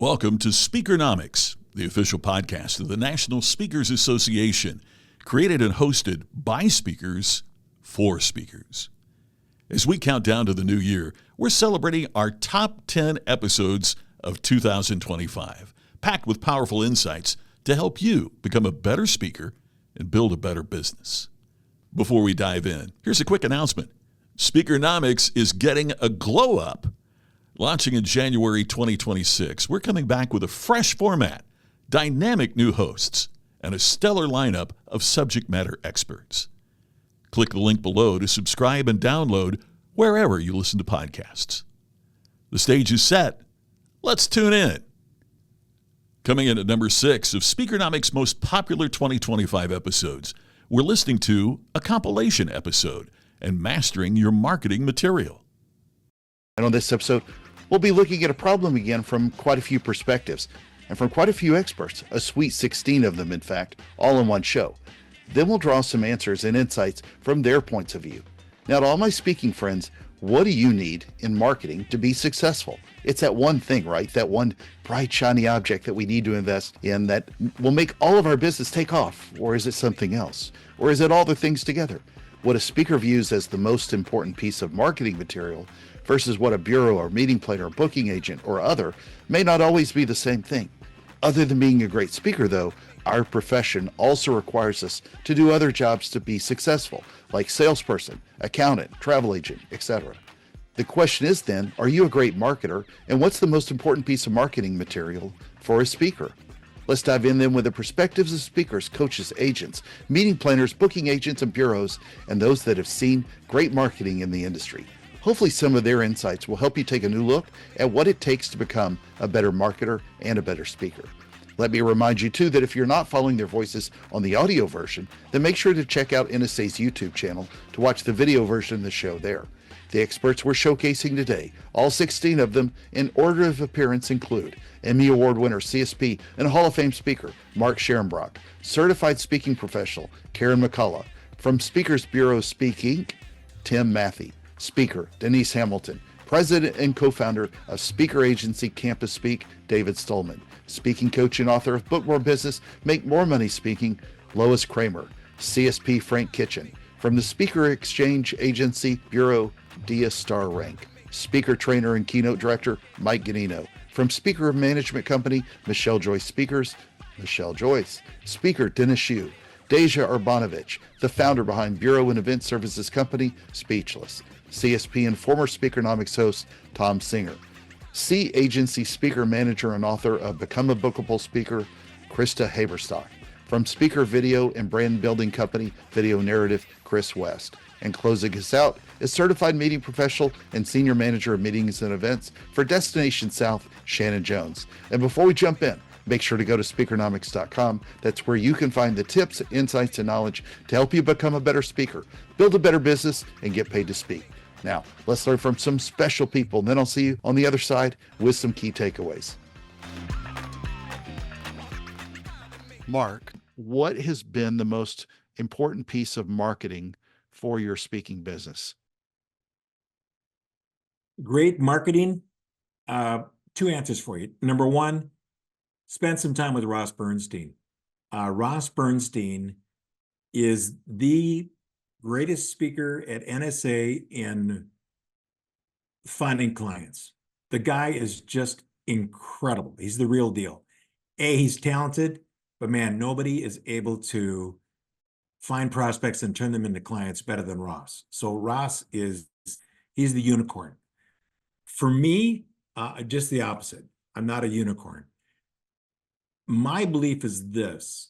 Welcome to Speakernomics, the official podcast of the National Speakers Association, created and hosted by speakers for speakers. As we count down to the new year, we're celebrating our top 10 episodes of 2025, packed with powerful insights to help you become a better speaker and build a better business. Before we dive in, here's a quick announcement. Speakernomics is getting a glow up. Launching in January 2026, we're coming back with a fresh format, dynamic new hosts, and a stellar lineup of subject matter experts. Click the link below to subscribe and download wherever you listen to podcasts. The stage is set. Let's tune in. Coming in at number 6 of Speakernomics' most popular 2025 episodes, we're listening to a compilation episode and mastering your marketing material. And on this episode, we'll be looking at a problem again from quite a few perspectives and from quite a few experts, a sweet 16 of them, in fact, all in one show. Then we'll draw some answers and insights from their points of view. Now, to all my speaking friends, what do you need in marketing to be successful? It's that one thing, right? That one bright, shiny object that we need to invest in that will make all of our business take off. Or is it something else? Or is it all the things together? What a speaker views as the most important piece of marketing material versus what a bureau or meeting planner or booking agent or other may not always be the same thing. Other than being a great speaker, though, our profession also requires us to do other jobs to be successful, like salesperson, accountant, travel agent, etc. The question is then, are you a great marketer, and what's the most important piece of marketing material for a speaker? Let's dive in then with the perspectives of speakers, coaches, agents, meeting planners, booking agents, and bureaus, and those that have seen great marketing in the industry. Hopefully some of their insights will help you take a new look at what it takes to become a better marketer and a better speaker. Let me remind you too that if you're not following their voices on the audio version, then make sure to check out NSA's YouTube channel to watch the video version of the show there. The experts we're showcasing today, all 16 of them in order of appearance, include Emmy Award winner, CSP, and Hall of Fame speaker, Mark Scherenbrock, certified speaking professional, Karen McCullough, from Speakers Bureau Speak Inc., Tim Matthey, speaker, Denise Hamilton, president and co-founder of speaker agency Campus Speak, David Stolman, speaking coach and author of Book More Business, Make More Money Speaking, Lois Kramer, CSP Frank Kitchen, from the Speaker Exchange Agency Bureau, Dia Star Rank, speaker trainer and keynote director, Mike Ganino, from Speaker Management Company, Michelle Joyce Speakers, Michelle Joyce, speaker Dennis Hsu, Deja Urbanovich, the founder behind Bureau and Event Services Company, Speechless, CSP and former Speakernomics host, Tom Singer, C Agency speaker, manager, and author of Become a Bookable Speaker, Krista Haberstock, from Speaker Video and Brand Building Company, Video Narrative, Chris West, and closing us out is certified meeting professional and senior manager of meetings and events for Destination South, Shannon Jones. And before we jump in, make sure to go to Speakernomics.com. That's where you can find the tips, insights, and knowledge to help you become a better speaker, build a better business, and get paid to speak. Now, let's learn from some special people, and then I'll see you on the other side with some key takeaways. Mark, what has been the most important piece of marketing for your speaking business? Great marketing. 2 answers for you. Number 1, spend some time with Ross Bernstein. Ross Bernstein is the greatest speaker at NSA in finding clients. The guy is just incredible. He's the real deal. He's talented, but man, nobody is able to find prospects and turn them into clients better than Ross. So Ross he's the unicorn. For me, just the opposite. I'm not a unicorn. My belief is this,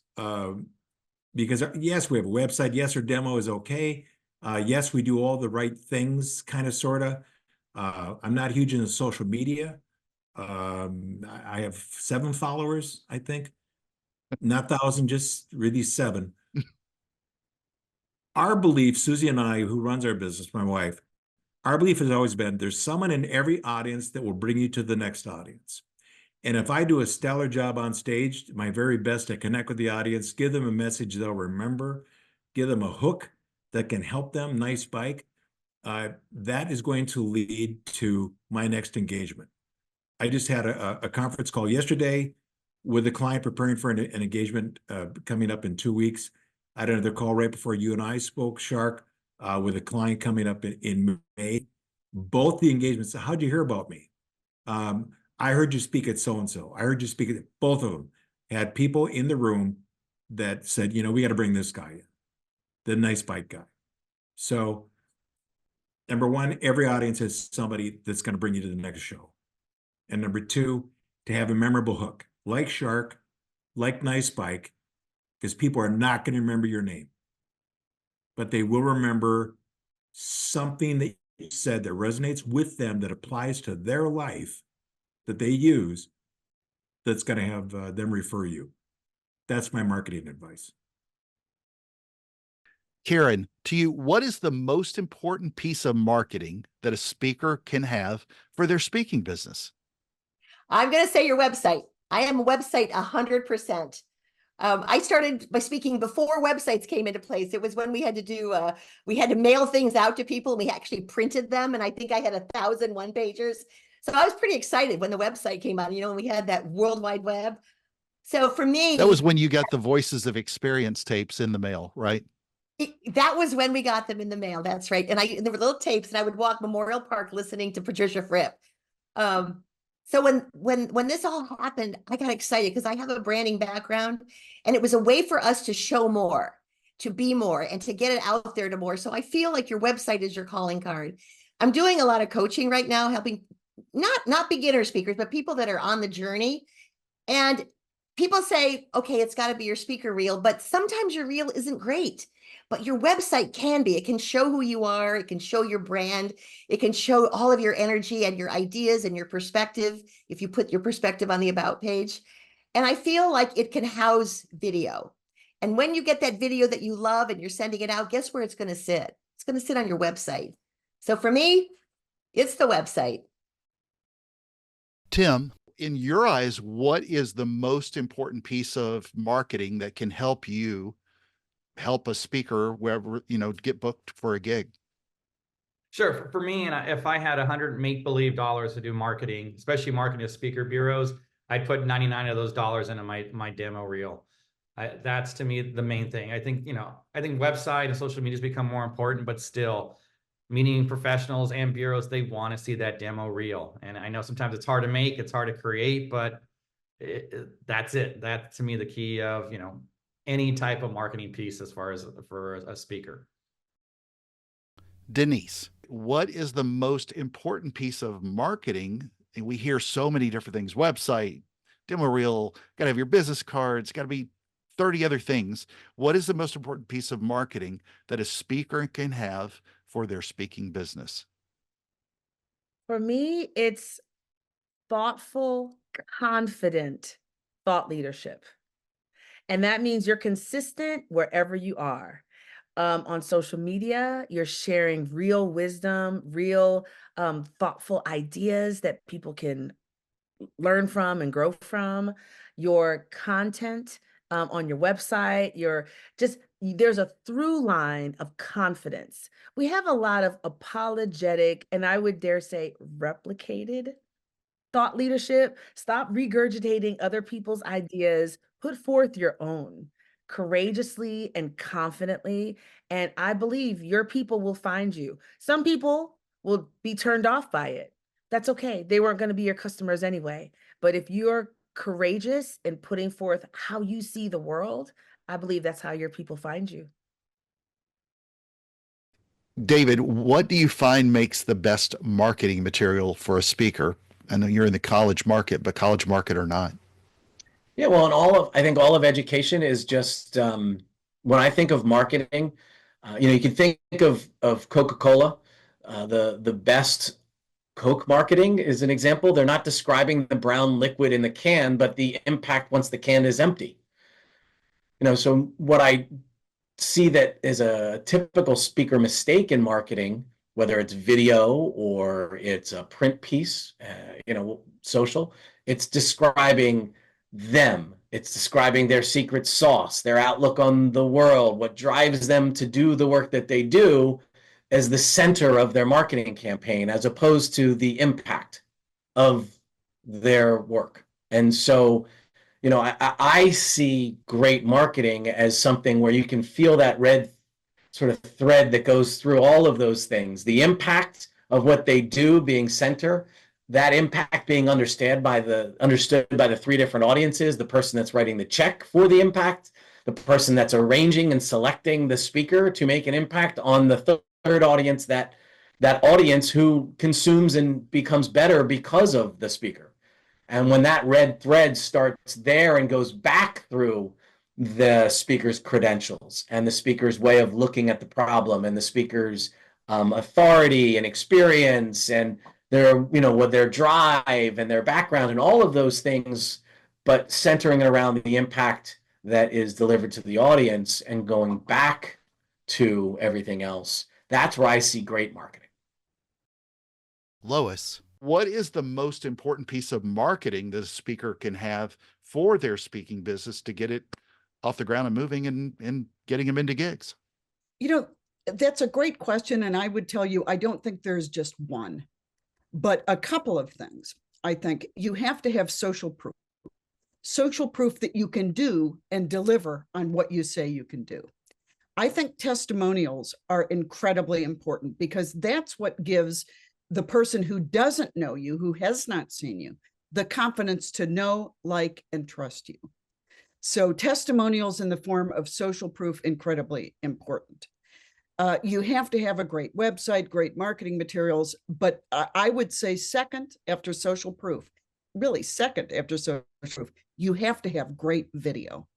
because yes, we have a website. Yes, our demo is okay. Yes, we do all the right things, kind of, sort of. I'm not huge into social media. I have 7 followers, I think. Not 1,000, just really 7. Our belief, Susie and I, who runs our business, my wife, our belief has always been there's someone in every audience that will bring you to the next audience. And if I do a stellar job on stage, my very best to connect with the audience, give them a message they'll remember, give them a hook that can help them, nice bike, that is going to lead to my next engagement. I just had a conference call yesterday with a client preparing for an engagement coming up in 2 weeks. I had another call right before you and I spoke, Shark, with a client coming up in May. Both the engagements, how'd you hear about me? I heard you speak at so-and-so. I heard you speak at, both of them had people in the room that said, you know, we got to bring this guy in, the nice bike guy. So number one, every audience has somebody that's going to bring you to the next show. And number two, to have a memorable hook, like Shark, like Nice Bike, because people are not going to remember your name, but they will remember something that you said that resonates with them, that applies to their life, that they use, that's going to have them refer you. That's my marketing advice. Karen, to you, what is the most important piece of marketing that a speaker can have for their speaking business? I'm going to say your website. I am a website 100%. I started by speaking before websites came into place. It was when we had to do, we had to mail things out to people, and we actually printed them. And I think I had 1,000 one-pagers. So I was pretty excited when the website came out, you know, and we had that World Wide Web. So for me, that was when you got the Voices of Experience tapes in the mail, right? That was when we got them in the mail. That's right. And there were little tapes, and I would walk Memorial Park listening to Patricia Fripp. So when this all happened, I got excited because I have a branding background, and it was a way for us to show more, to be more, and to get it out there to more. So I feel like your website is your calling card. I'm doing a lot of coaching right now, helping not beginner speakers, but people that are on the journey. And people say, okay, it's got to be your speaker reel, but sometimes your reel isn't great. But your website can be. It can show who you are. It can show your brand. It can show all of your energy and your ideas and your perspective, if you put your perspective on the About page. And I feel like it can house video. And when you get that video that you love and you're sending it out, guess where it's going to sit? It's going to sit on your website. So for me, it's the website. Tim, in your eyes, what is the most important piece of marketing that can help you help a speaker wherever, you know, get booked for a gig? Sure. For me, and if I had 100 make-believe dollars to do marketing, especially marketing to speaker bureaus, I'd put 99 of those dollars into my demo reel. That's to me the main thing. I think website and social media has become more important, but still, meeting professionals and bureaus, they want to see that demo reel. And I know sometimes it's hard to make, it's hard to create, but that's it. That's to me the key of, any type of marketing piece as far as for a speaker. Denise, what is the most important piece of marketing? And we hear so many different things: website, demo reel, got to have your business cards, got to be 30 other things. What is the most important piece of marketing that a speaker can have for their speaking business? For me, it's thoughtful, confident thought leadership. And that means you're consistent wherever you are. On social media, you're sharing real wisdom, real thoughtful ideas that people can learn from and grow from. Your content on your website, there's a through line of confidence. We have a lot of apologetic, and I would dare say replicated thought leadership. Stop regurgitating other people's ideas, put forth your own courageously and confidently. And I believe your people will find you. Some people will be turned off by it. That's okay. They weren't going to be your customers anyway. But if you're courageous in putting forth how you see the world, I believe that's how your people find you. David, what do you find makes the best marketing material for a speaker? I know you're in the college market, but college market or not. Yeah, well, I think all of education is just, when I think of marketing, you can think of Coca-Cola. The best Coke marketing is an example. They're not describing the brown liquid in the can, but the impact once the can is empty. So what I see that is a typical speaker mistake in marketing, whether it's video or it's a print piece, social, it's describing them. It's describing their secret sauce, their outlook on the world, what drives them to do the work that they do as the center of their marketing campaign, as opposed to the impact of their work. And so, I see great marketing as something where you can feel that red sort of thread that goes through all of those things. The impact of what they do being center, that impact being understood by the three different audiences, the person that's writing the check for the impact, the person that's arranging and selecting the speaker to make an impact on the third audience, that audience who consumes and becomes better because of the speaker. And when that red thread starts there and goes back through the speaker's credentials and the speaker's way of looking at the problem and the speaker's authority and experience and with their drive and their background and all of those things, but centering it around the impact that is delivered to the audience and going back to everything else. That's where I see great marketing. Lois, what is the most important piece of marketing that a speaker can have for their speaking business to get it off the ground and moving and getting them into gigs? That's a great question. And I would tell you, I don't think there's just one, but a couple of things. I think you have to have social proof that you can do and deliver on what you say you can do. I think testimonials are incredibly important because that's what gives the person who doesn't know you, who has not seen you, the confidence to know, like, and trust you. So testimonials in the form of social proof, incredibly important. You have to have a great website, great marketing materials, but I would say second after social proof, really second after social proof, you have to have great video.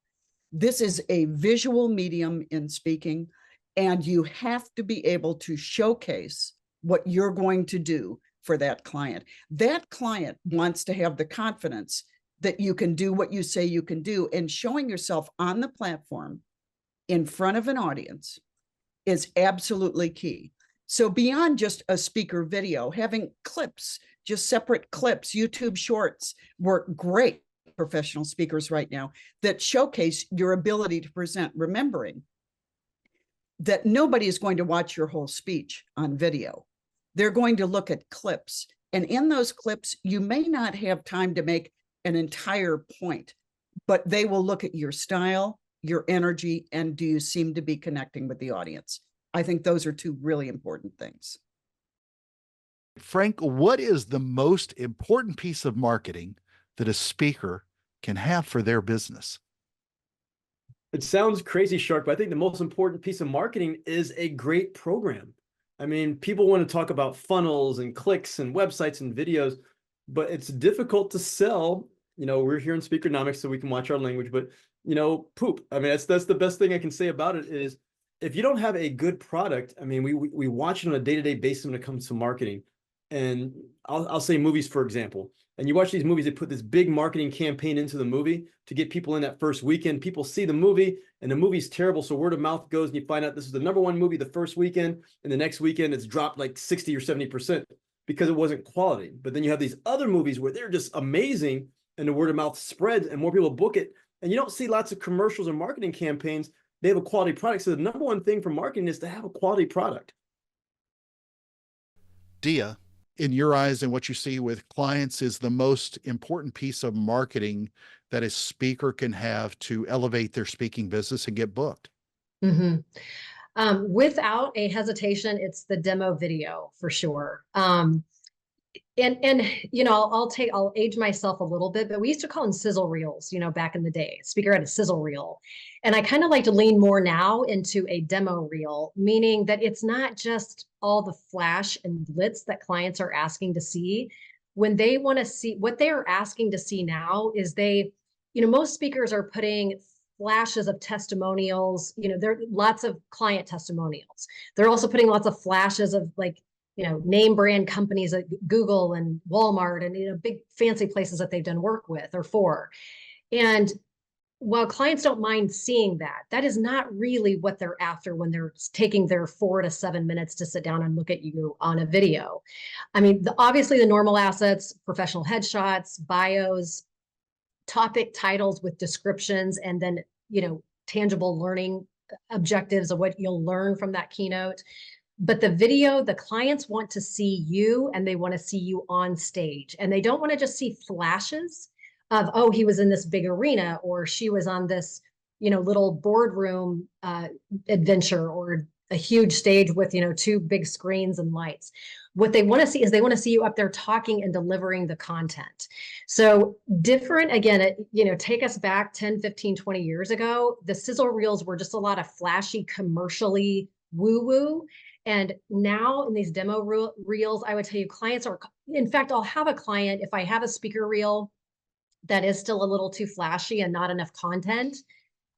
This is a visual medium in speaking, and you have to be able to showcase what you're going to do for that client. That client wants to have the confidence that you can do what you say you can do, and showing yourself on the platform in front of an audience is absolutely key. So beyond just a speaker video, having clips, just separate clips, YouTube shorts work great professional speakers right now that showcase your ability to present, remembering that nobody is going to watch your whole speech on video. They're going to look at clips. And in those clips, you may not have time to make an entire point, but they will look at your style, your energy, and do you seem to be connecting with the audience? I think those are two really important things. Frank, what is the most important piece of marketing that a speaker can have for their business? It sounds crazy, Shark, but I think the most important piece of marketing is a great program. I mean, people want to talk about funnels and clicks and websites and videos, but it's difficult to sell. We're here in Speakernomics, so we can watch our language, but poop. I mean, that's the best thing I can say about it is if you don't have a good product, I mean, we watch it on a day-to-day basis when it comes to marketing. And I'll say movies, for example. And you watch these movies, they put this big marketing campaign into the movie to get people in that first weekend. People see the movie and the movie's terrible. So word of mouth goes and you find out this is the #1 movie the first weekend. And the next weekend it's dropped like 60 or 70% because it wasn't quality. But then you have these other movies where they're just amazing and the word of mouth spreads and more people book it. And you don't see lots of commercials or marketing campaigns. They have a quality product. So the #1 thing for marketing is to have a quality product. Dia, in your eyes and what you see with clients, is the most important piece of marketing that a speaker can have to elevate their speaking business and get booked? Mm-hmm. Without a hesitation, it's the demo video for sure. I'll age myself a little bit, but we used to call them sizzle reels, back in the day. Speaker had a sizzle reel. And I kind of like to lean more now into a demo reel, meaning that it's not just all the flash and blitz that clients are asking to see. When they want to see, what they are asking to see now is most speakers are putting flashes of testimonials. There are lots of client testimonials. They're also putting lots of flashes of name brand companies like Google and Walmart and, big fancy places that they've done work with or for. And while clients don't mind seeing that, that is not really what they're after when they're taking their 4 to 7 minutes to sit down and look at you on a video. I mean, obviously the normal assets, professional headshots, bios, topic titles with descriptions, and then, tangible learning objectives of what you'll learn from that keynote. But the video, the clients want to see you and they want to see you on stage. And they don't want to just see flashes of, oh, he was in this big arena or she was on this, little boardroom adventure or a huge stage with, two big screens and lights. What they want to see is they want to see you up there talking and delivering the content. So different, again, take us back 10, 15, 20 years ago, the sizzle reels were just a lot of flashy, commercially woo-woo. And now in these demo reels, I would tell you clients are, in fact, I'll have a client, if I have a speaker reel that is still a little too flashy and not enough content,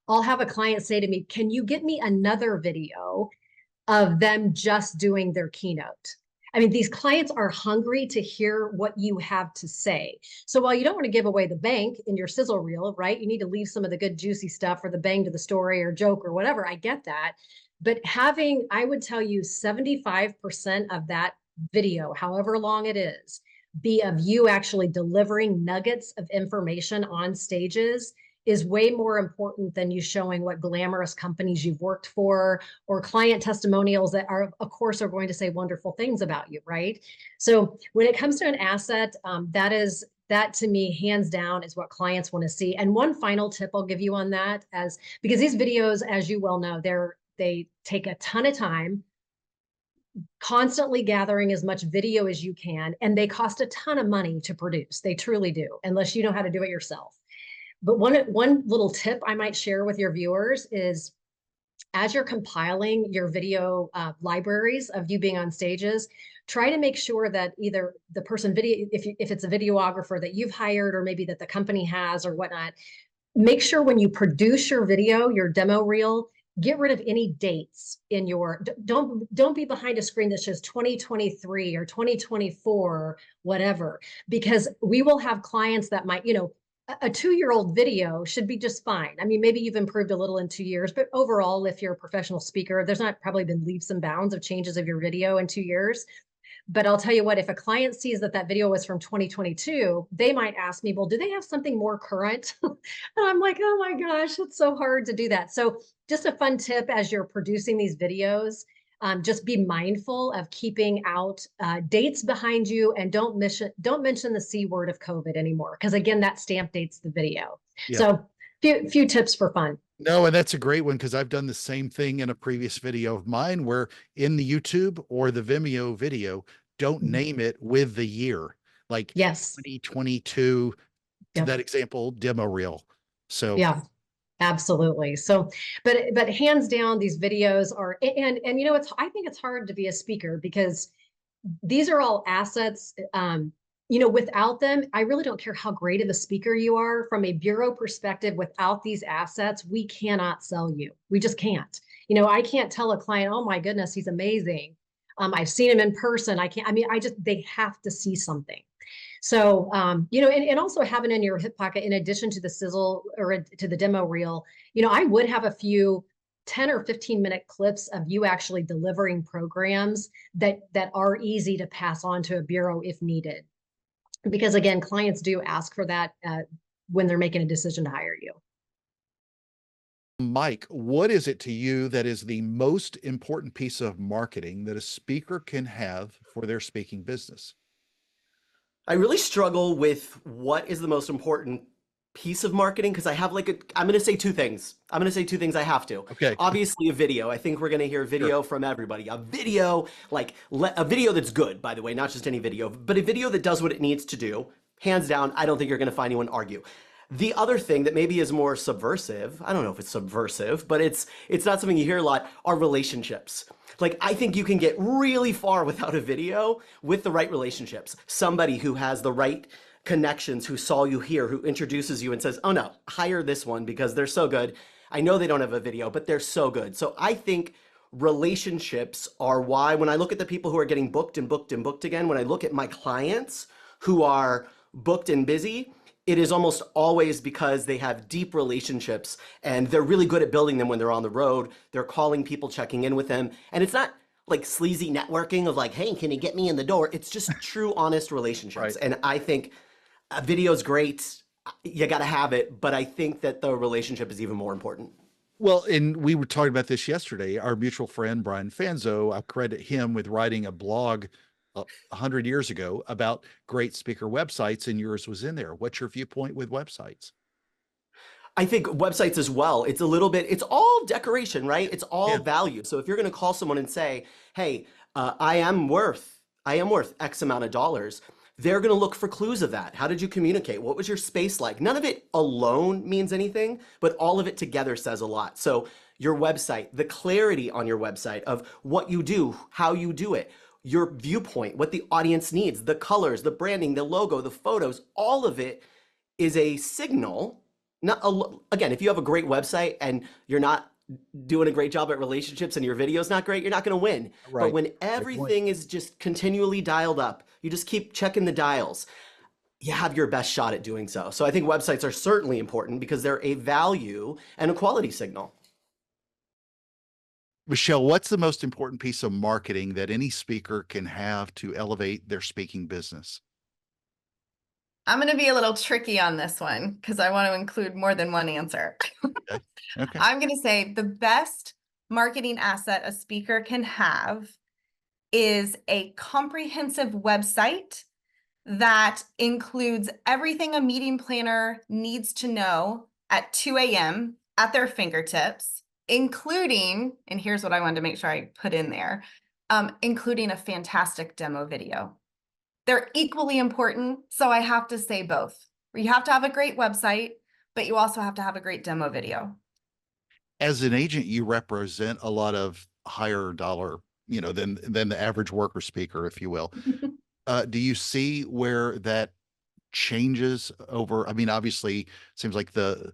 I'll have a client say to me, can you get me another video of them just doing their keynote? I mean, these clients are hungry to hear what you have to say. So while you don't want to give away the bank in your sizzle reel, right? You need to leave some of the good juicy stuff or the bang to the story or joke or whatever. I get that. But I would tell you 75% of that video, however long it is, be of you actually delivering nuggets of information on stages is way more important than you showing what glamorous companies you've worked for or client testimonials that are, of course, are going to say wonderful things about you, right? So when it comes to an asset, that to me, hands down, is what clients want to see. And one final tip I'll give you on that, because these videos, as you well know, they take a ton of time, constantly gathering as much video as you can, and they cost a ton of money to produce. They truly do, unless you know how to do it yourself. But one little tip I might share with your viewers is, as you're compiling your video libraries of you being on stages, try to make sure that either the person if it's a videographer that you've hired or maybe that the company has or whatnot, make sure when you produce your video, your demo reel, get rid of any dates in your, don't be behind a screen that says 2023 or 2024, whatever, because we will have clients that might, a 2-year-old video should be just fine. I mean, maybe you've improved a little in 2 years, but overall, if you're a professional speaker, there's not probably been leaps and bounds of changes of your video in 2 years. But I'll tell you what, if a client sees that video was from 2022, they might ask me, well, do they have something more current? And I'm like, oh my gosh, it's so hard to do that. So just a fun tip as you're producing these videos, just be mindful of keeping out dates behind you, and don't mention the C word of COVID anymore, because again, that stamp dates the video. Yeah. So few tips for fun. No, and that's a great one, because I've done the same thing in a previous video of mine where in the YouTube or the Vimeo video, don't name it with the year, like 2022, to that example demo reel. So yeah. Absolutely. So, but hands down, these videos are, and I think it's hard to be a speaker because these are all assets. Without them, I really don't care how great of a speaker you are. From a bureau perspective, without these assets, we cannot sell you. We just can't. I can't tell a client, oh my goodness, he's amazing. I've seen him in person. They have to see something. So, and also having in your hip pocket, in addition to the sizzle or to the demo reel, I would have a few 10 or 15-minute clips of you actually delivering programs that are easy to pass on to a bureau if needed. Because again, clients do ask for that when they're making a decision to hire you. Mike, what is it to you that is the most important piece of marketing that a speaker can have for their speaking business? I really struggle with what is the most important piece of marketing, because I have I'm going to say two things. I have to. Okay. Obviously a video. I think we're going to hear video from everybody. A video, a video that's good, by the way, not just any video, but a video that does what it needs to do. Hands down, I don't think you're going to find anyone argue. The other thing that maybe is more subversive, I don't know if it's subversive, but it's not something you hear a lot, are relationships. I think you can get really far without a video with the right relationships. Somebody who has the right connections, who saw you here, who introduces you and says, oh no, hire this one because they're so good. I know they don't have a video, but they're so good. So I think relationships are why, when I look at the people who are getting booked and booked and booked again, when I look at my clients who are booked and busy, it is almost always because they have deep relationships and they're really good at building them when they're on the road. They're calling people, checking in with them. And it's not like sleazy networking of hey, can you get me in the door? It's just true, honest relationships. Right. And I think a video is great. You got to have it. But I think that the relationship is even more important. Well, and we were talking about this yesterday. Our mutual friend, Brian Fanzo, I credit him with writing a blog 100 years ago about great speaker websites, and yours was in there. What's your viewpoint with websites? I think websites as well, it's a little bit, it's all decoration, right? It's all Yeah. value. So if you're going to call someone and say, hey, I am worth X amount of dollars, they're going to look for clues of that. How did you communicate? What was your space like? None of it alone means anything, but all of it together says a lot. So your website, the clarity on your website of what you do, how you do it, your viewpoint, what the audience needs, the colors, the branding, the logo, the photos, all of it is a signal. Again, if you have a great website and you're not doing a great job at relationships and your video's not great, you're not going to win. Right. But when everything is just continually dialed up, you just keep checking the dials, you have your best shot at doing so. So I think websites are certainly important because they're a value and a quality signal. Michelle, what's the most important piece of marketing that any speaker can have to elevate their speaking business? I'm going to be a little tricky on this one because I want to include more than one answer. Okay. I'm going to say the best marketing asset a speaker can have is a comprehensive website that includes everything a meeting planner needs to know at 2 a.m. at their fingertips, including, and here's what I wanted to make sure I put in there, including a fantastic demo video. They're equally important, so I have to say both. You have to have a great website, but you also have to have a great demo video. As an agent, you represent a lot of higher dollar, than the average worker speaker, if you will. Do you see where that changes over? I mean, obviously, it seems like the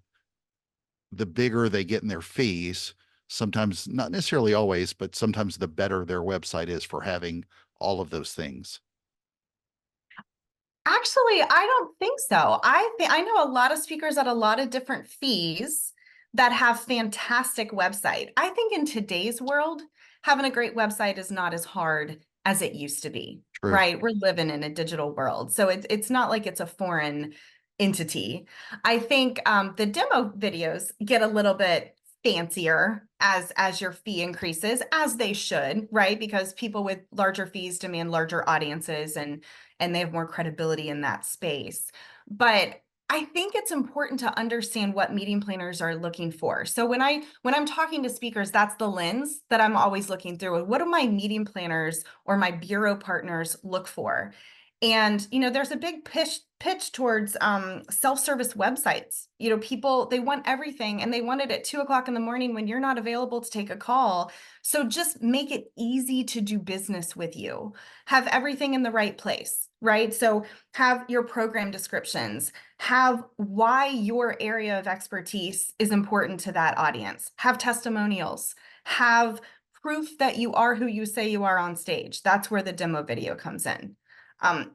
bigger they get in their fees, sometimes, not necessarily always, but sometimes the better their website is for having all of those things. Actually, I don't think so. I know a lot of speakers at a lot of different fees that have fantastic website. I think in today's world, having a great website is not as hard as it used to be. True. Right? We're living in a digital world. So it's not like it's a foreign entity. I think the demo videos get a little bit fancier as your fee increases, as they should, right? Because people with larger fees demand larger audiences and they have more credibility in that space. But I think it's important to understand what meeting planners are looking for. So when I'm talking to speakers, that's the lens that I'm always looking through. What do my meeting planners or my bureau partners look for? And, there's a big pitch towards self-service websites. People, they want everything and they want it at 2:00 in the morning when you're not available to take a call. So just make it easy to do business with you. Have everything in the right place, right? So have your program descriptions, have why your area of expertise is important to that audience, have testimonials, have proof that you are who you say you are on stage. That's where the demo video comes in.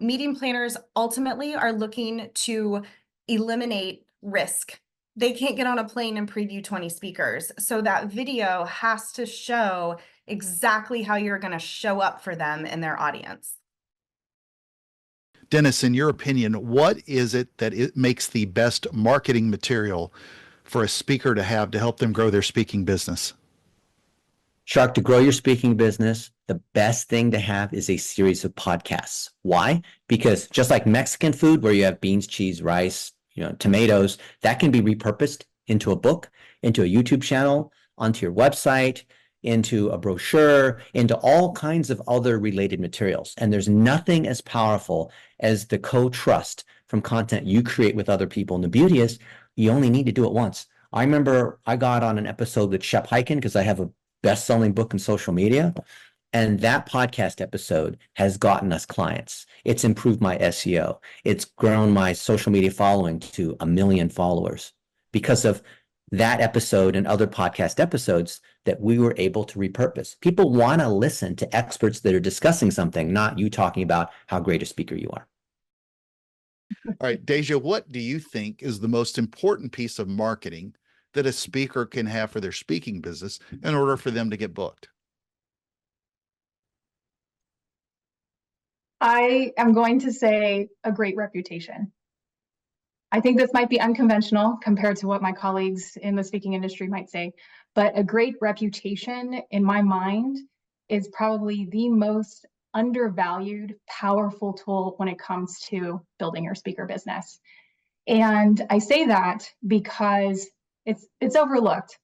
Meeting planners ultimately are looking to eliminate risk. They can't get on a plane and preview 20 speakers. So that video has to show exactly how you're going to show up for them and their audience. Dennis, in your opinion, what is it that it makes the best marketing material for a speaker to have to help them grow their speaking business? Shark, to grow your speaking business, the best thing to have is a series of podcasts. Why? Because just like Mexican food, where you have beans, cheese, rice, tomatoes, that can be repurposed into a book, into a YouTube channel, onto your website, into a brochure, into all kinds of other related materials. And there's nothing as powerful as the co-trust from content you create with other people. And the beauty is you only need to do it once. I remember I got on an episode with Shep Hyken because I have a best-selling book in social media. And that podcast episode has gotten us clients. It's improved my SEO. It's grown my social media following to 1 million followers because of that episode and other podcast episodes that we were able to repurpose. People want to listen to experts that are discussing something, not you talking about how great a speaker you are. All right, Deja, what do you think is the most important piece of marketing that a speaker can have for their speaking business in order for them to get booked? I am going to say a great reputation. I think this might be unconventional compared to what my colleagues in the speaking industry might say, but a great reputation in my mind is probably the most undervalued, powerful tool when it comes to building your speaker business. And I say that because it's overlooked,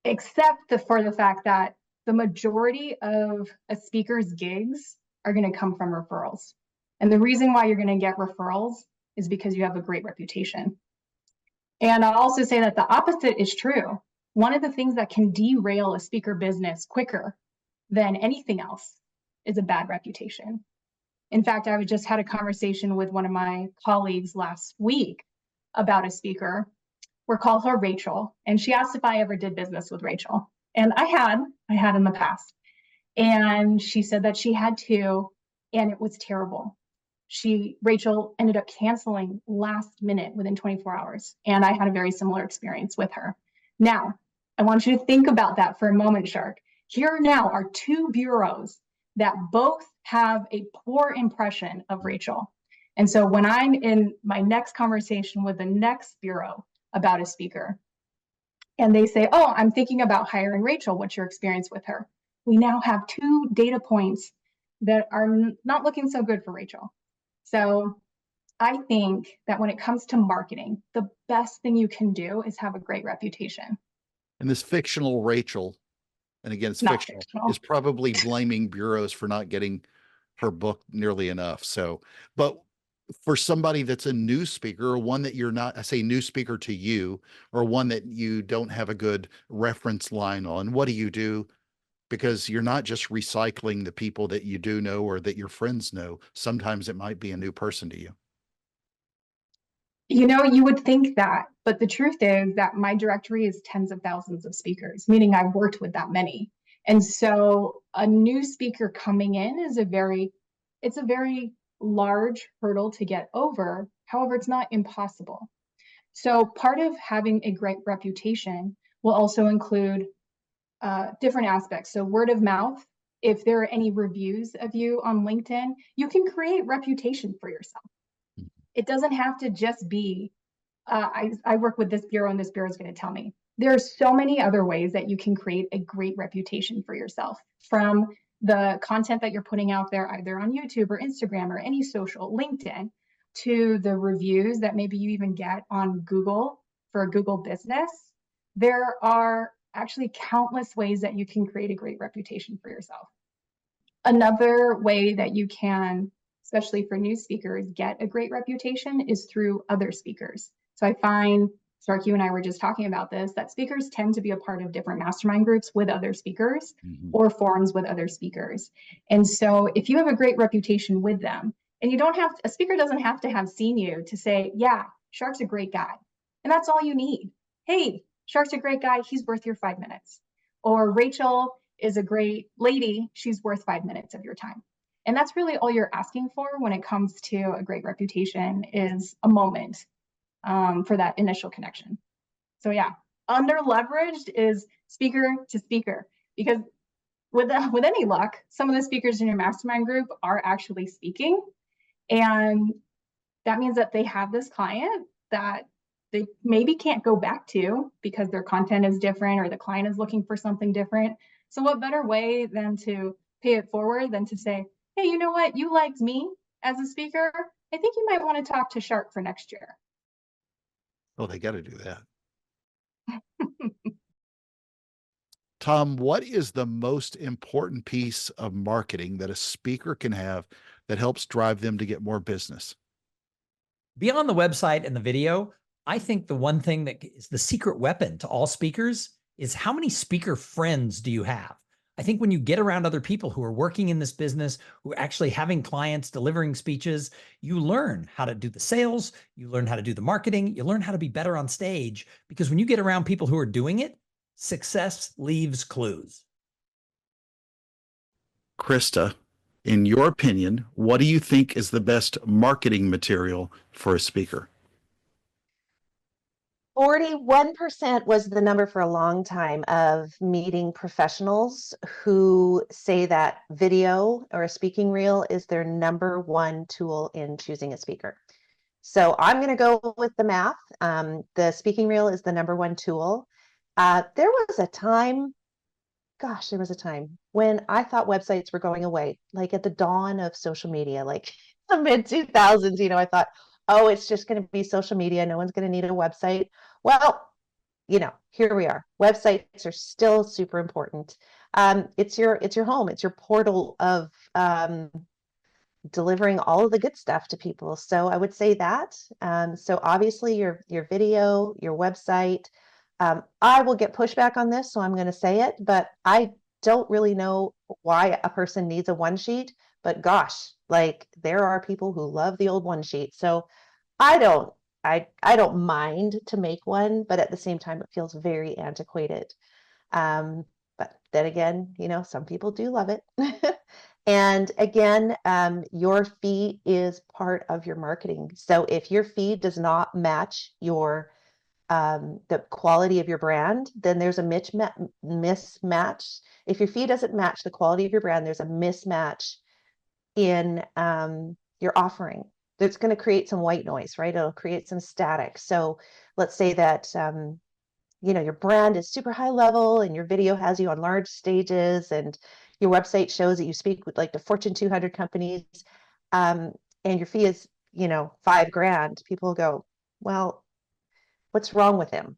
except for the fact that the majority of a speaker's gigs are going to come from referrals. And the reason why you're going to get referrals is because you have a great reputation. And I'll also say that the opposite is true. One of the things that can derail a speaker business quicker than anything else is a bad reputation. In fact, I just had a conversation with one of my colleagues last week about a speaker. We'll call her Rachel, and she asked if I ever did business with Rachel. And I had in the past. And she said that she had to, and it was terrible. Rachel ended up canceling last minute within 24 hours. And I had a very similar experience with her. Now, I want you to think about that for a moment, Shark. Here now are two bureaus that both have a poor impression of Rachel. And so when I'm in my next conversation with the next bureau about a speaker, and they say, oh, I'm thinking about hiring Rachel, what's your experience with her? We now have two data points that are not looking so good for Rachel. So I think that when it comes to marketing, the best thing you can do is have a great reputation. And this fictional Rachel, and again, it's Not fictional, fictional. is probably blaming bureaus for not getting her book nearly enough. So, but for somebody that's a new speaker, or one that you're not, I say new speaker to you, or one that you don't have a good reference line on, what do you do? Because you're not just recycling the people that you do know or that your friends know. Sometimes it might be a new person to you. You know, you would think that, but the truth is that my directory is tens of thousands of speakers, meaning I've worked with that many. And so a new speaker coming in is it's a very large hurdle to get over. However, it's not impossible. So part of having a great reputation will also include different aspects. So word of mouth, if there are any reviews of you on LinkedIn, you can create reputation for yourself. It doesn't have to just be, I work with this bureau and this bureau is going to tell me. There are so many other ways that you can create a great reputation for yourself, from the content that you're putting out there, either on YouTube or Instagram or any social, LinkedIn, to the reviews that maybe you even get on Google for a Google business. There are actually countless ways that you can create a great reputation for yourself. Another way that you can, especially for new speakers, get a great reputation is through other speakers. So I find, Stark, you and I were just talking about this, that speakers tend to be a part of different mastermind groups with other speakers or forums with other speakers. And so if you have a great reputation with them, and a speaker doesn't have to have seen you to say, yeah, Shark's a great guy. And that's all you need. Hey, Shark's a great guy, he's worth your 5 minutes. Or Rachel is a great lady, she's worth 5 minutes of your time. And that's really all you're asking for when it comes to a great reputation, is a moment for that initial connection. So yeah, under leveraged is speaker to speaker, because with any luck, some of the speakers in your mastermind group are actually speaking. And that means that they have this client that they maybe can't go back to because their content is different or the client is looking for something different. So what better way than to pay it forward than to say, hey, you know what? You liked me as a speaker. I think you might want to talk to Shark for next year. Oh, they got to do that. Tom, what is the most important piece of marketing that a speaker can have that helps drive them to get more business? Beyond the website and the video, I think the one thing that is the secret weapon to all speakers is how many speaker friends do you have? I think when you get around other people who are working in this business, who are actually having clients, delivering speeches, you learn how to do the sales, you learn how to do the marketing, you learn how to be better on stage, because when you get around people who are doing it, success leaves clues. Krista, in your opinion, what do you think is the best marketing material for a speaker? 41% was the number for a long time of meeting professionals who say that video or a speaking reel is their number one tool in choosing a speaker. So I'm going to go with the math. The speaking reel is the #1 tool. There was a time, gosh, there was a time when I thought websites were going away, like at the dawn of social media, like the mid 2000s, I thought, oh, it's just going to be social media. No one's going to need a website. Well, here we are. Websites are still super important. It's your home. It's your portal of delivering all of the good stuff to people. So I would say that. So obviously your video, your website. I will get pushback on this, so I'm going to say it, but I don't really know why a person needs a one sheet. But gosh, like there are people who love the old one sheet. So I don't mind to make one, but at the same time, it feels very antiquated. But then again, some people do love it. And again, your fee is part of your marketing. So if your fee does not match your the quality of your brand, then there's a mismatch. If your fee doesn't match the quality of your brand, there's a mismatch in your offering. That's going to create some white noise, right? It'll create some static. So let's say that your brand is super high level and your video has you on large stages and your website shows that you speak with like the Fortune 200 companies, and your fee is, $5,000. People go, well, what's wrong with him?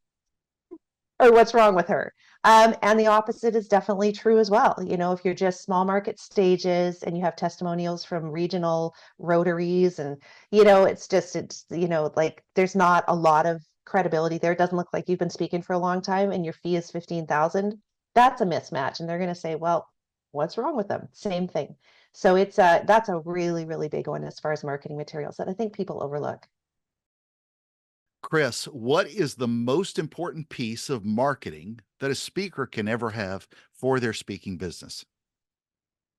Or what's wrong with her? And the opposite is definitely true as well. If you're just small market stages and you have testimonials from regional rotaries and, like there's not a lot of credibility there. It doesn't look like you've been speaking for a long time and your fee is 15,000. That's a mismatch. And they're going to say, well, what's wrong with them? Same thing. So that's a really, really big one as far as marketing materials that I think people overlook. Chris, what is the most important piece of marketing that a speaker can ever have for their speaking business?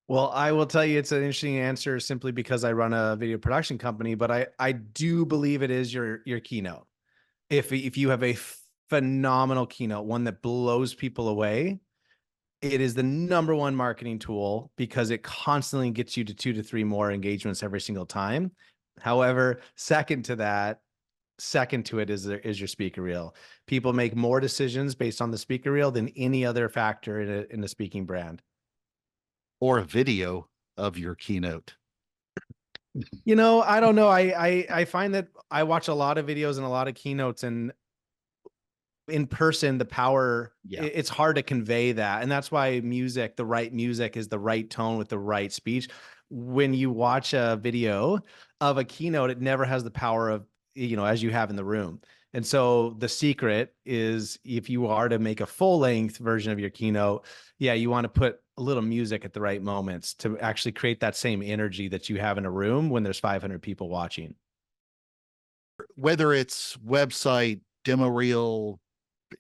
Well, I will tell you it's an interesting answer simply because I run a video production company, but I do believe it is your keynote. If you have a phenomenal keynote, one that blows people away, it is the #1 marketing tool because it constantly gets you to 2 to 3 more engagements every single time. However, second to it is your speaker reel. People make more decisions based on the speaker reel than any other factor in a speaking brand. Or a video of your keynote. I don't know. I find that I watch a lot of videos and a lot of keynotes, and in person, the power, it's hard to convey that. And that's why the right music is the right tone with the right speech. When you watch a video of a keynote, it never has the power of, as you have in the room. And so the secret is, if you are to make a full length version of your keynote, you want to put a little music at the right moments to actually create that same energy that you have in a room when there's 500 people watching. Whether it's website, demo reel,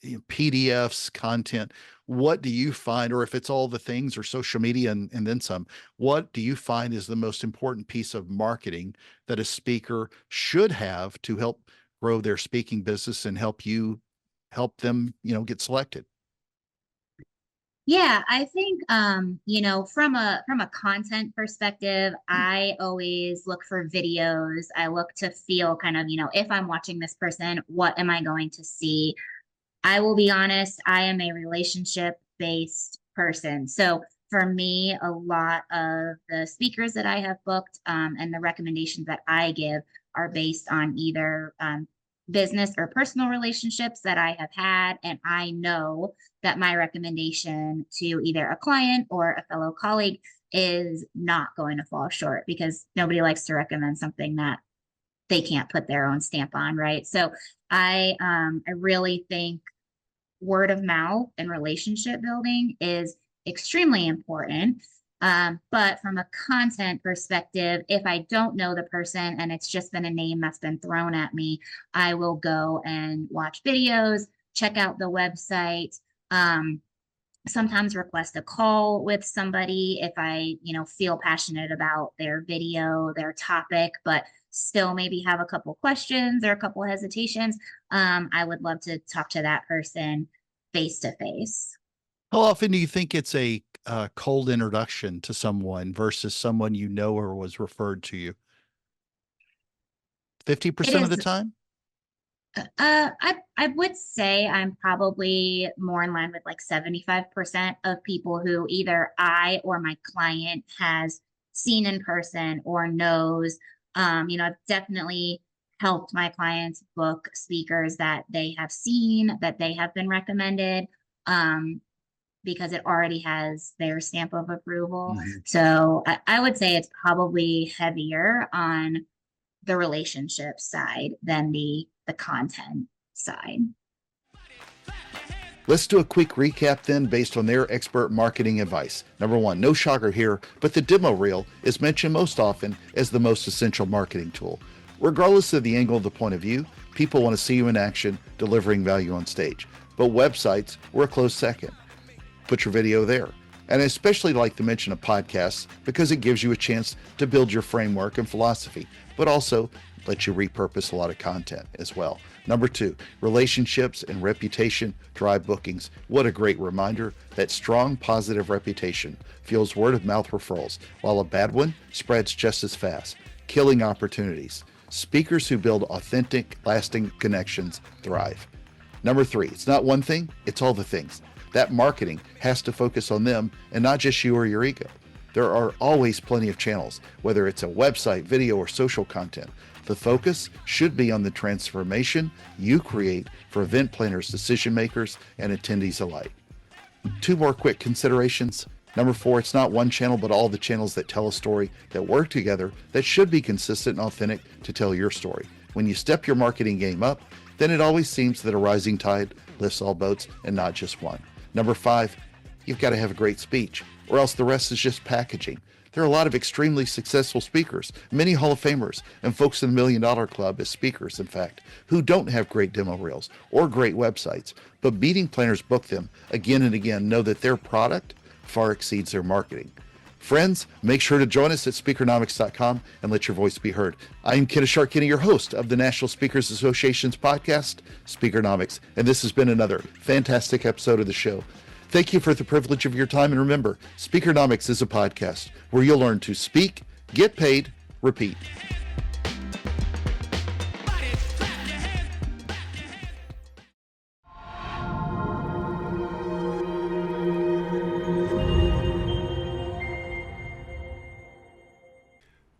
PDFs, content, what do you find, or if it's all the things or social media and then some, what do you find is the most important piece of marketing that a speaker should have to help grow their speaking business and help them, get selected? Yeah, I think from a content perspective, I always look for videos. I look to feel kind of, if I'm watching this person, what am I going to see? I will be honest, I am a relationship-based person. So for me, a lot of the speakers that I have booked and the recommendations that I give are based on either business or personal relationships that I have had. And I know that my recommendation to either a client or a fellow colleague is not going to fall short, because nobody likes to recommend something that they can't put their own stamp on, right? So I really think word of mouth and relationship building is extremely important. But from a content perspective, if I don't know the person and it's just been a name that's been thrown at me, I will go and watch videos, check out the website, sometimes request a call with somebody if I, feel passionate about their video, their topic, but still maybe have a couple questions or a couple hesitations. I would love to talk to that person face to face. How often do you think it's a cold introduction to someone versus someone or was referred to you? 50% of the time? I would say I'm probably more in line with like 75% of people who either I or my client has seen in person or knows. I've definitely helped my clients book speakers that they have seen, that they have been recommended, because it already has their stamp of approval. So I would say it's probably heavier on the relationship side than the content side. Let's do a quick recap then based on their expert marketing advice. Number one, no shocker here, but the demo reel is mentioned most often as the most essential marketing tool. Regardless of the angle of the point of view, people want to see you in action, delivering value on stage. But websites were a close second. Put your video there. And I especially like to mention a podcast because it gives you a chance to build your framework and philosophy, but also let you repurpose a lot of content as well. Number two, relationships and reputation drive bookings. What a great reminder that strong positive reputation fuels word of mouth referrals, while a bad one spreads just as fast, killing opportunities. Speakers who build authentic, lasting connections thrive. Number three, it's not one thing, it's all the things. That marketing has to focus on them and not just you or your ego. There are always plenty of channels, whether it's a website, video, or social content. The focus should be on the transformation you create for event planners, decision makers, and attendees alike. Two more quick considerations. Number four, it's not one channel, but all the channels that tell a story that work together that should be consistent and authentic to tell your story. When you step your marketing game up, then it always seems that a rising tide lifts all boats and not just one. Number five, you've got to have a great speech, or else the rest is just packaging. There are a lot of extremely successful speakers, many Hall of Famers, and folks in the $1 Million Club as speakers, in fact, who don't have great demo reels or great websites, but meeting planners book them again and again, know that their product far exceeds their marketing. Friends, make sure to join us at Speakernomics.com and let your voice be heard. I'm Kenneth Kinney, your host of the National Speakers Association's podcast, Speakernomics, and this has been another fantastic episode of the show. Thank you for the privilege of your time, and remember, Speakernomics is a podcast where you'll learn to speak, get paid, repeat.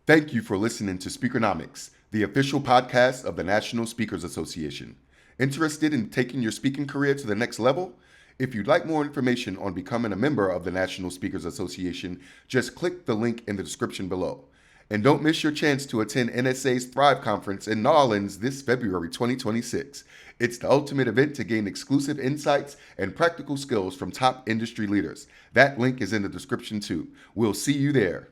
Thank you for listening to Speakernomics, the official podcast of the National Speakers Association. Interested in taking your speaking career to the next level? If you'd like more information on becoming a member of the National Speakers Association, just click the link in the description below. And don't miss your chance to attend NSA's Thrive Conference in New Orleans this February 2026. It's the ultimate event to gain exclusive insights and practical skills from top industry leaders. That link is in the description too. We'll see you there.